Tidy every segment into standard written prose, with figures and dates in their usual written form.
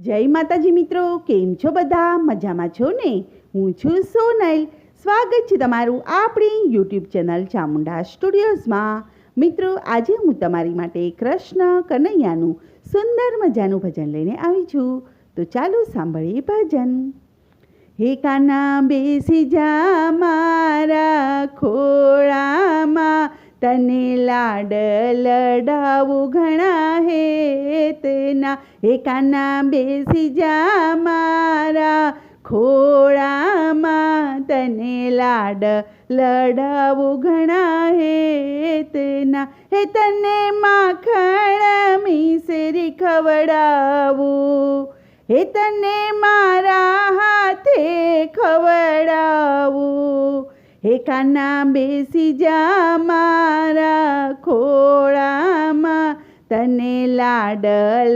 જય માતાજી મિત્રો, કેમ છો બધા? મજામાં છો ને? હું છું સોનલ. સ્વાગત છે તમારું આપણી યુટ્યુબ ચેનલ ચામુંડા સ્ટુડિયોઝમાં. મિત્રો, આજે હું તમારી માટે કૃષ્ણ કનૈયાનું સુંદર મજાનું ભજન લઈને આવી છું. તો ચાલો સાંભળીએ ભજન. હે કાના બેસી જા મારા ખોળામાં, તને લાડ લડાવું ઘણા હેતના. હે કાના બેસી જા મારા ખોળામાં, તને લાડ લડાવું ઘણા હેતના. હે તને માખણ મિસરી ખવડાવું, હે તને મારા હાથે ખવડાવું. હે કાના બેસી જા મારા ખોળામાં, તને લાડ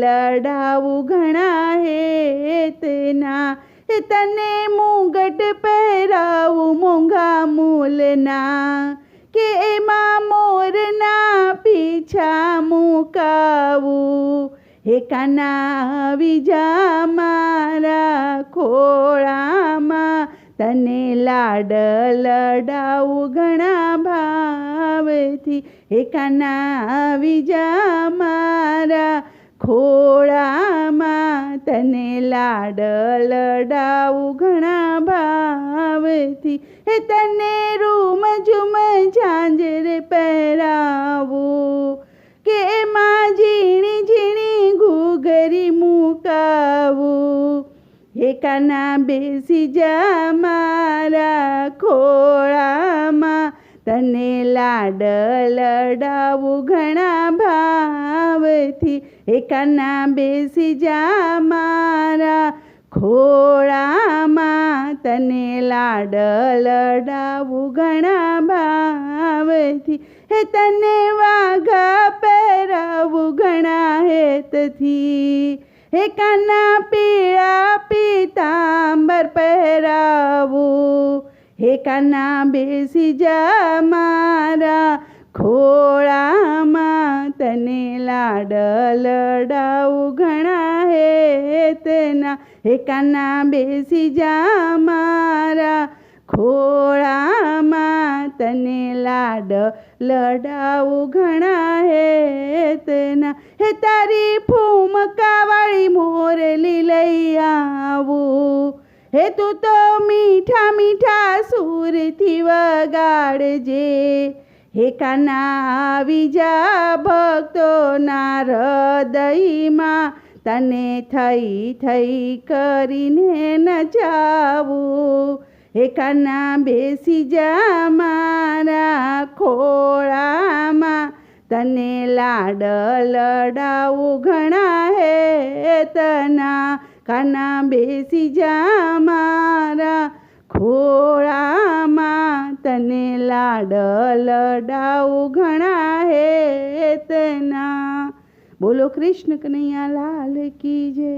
લડાવું ઘણા હેતના. હે તને મુગટ પહેરાવું મોંઘા મૂલના, કે એમાં મોરના પીછા મુકાવું. હે કાના આવી જા મારા ખોળામાં, તને લાડ લડાવું ઘણા ભાવથી. હે કાના આવી જા મારા ખોળામાં, તને લાડ લડાવું ઘણા ભાવથી. હે તને રૂમ ઝુમ ઝાંઝર પહેરાવું, કે એમાં ઝીણી ઝીણી ઘૂઘરી મુકાવું. હે કાના બેસી જા મારા ખોળામાં, તને લાડ લડાવું ઘણા ભાવથી. હે કાના બેસી જા મારા ખોળામાં, તને લાડ લડાવું ઘણા ભાવથી. હે તને વાઘા પહેરાવું ઘણા હેતથી. હે કાના પીળા પીતાંબર પહેરાવું. હે કાના બેસી જા મારા ખોળામાં, તને લાડ લડાવું ઘણા હેતના. હે કાના બેસી જા મારા ખોળામાં, તને લાડ લડાવું ઘણા હેતના. હે તારી ફૂમકાવાળી મોરલી લઈ આવું, હે તું તો મીઠા મીઠા સૂરથી વગાડજે. હે કાના આવી જા ભક્તોના હૃદયમાં, તને થઈ થઈ કરીને નચાવું. હે કાના બેસી જા મારા ખોળામાં, તને લાડ લડાવું ઘણા હેતના. કાના બેસી જા મારા ખોળામાં, તને લાડ લડાવું ઘણા હેતના. બોલો કૃષ્ણ કનૈયા લાલ કી જય.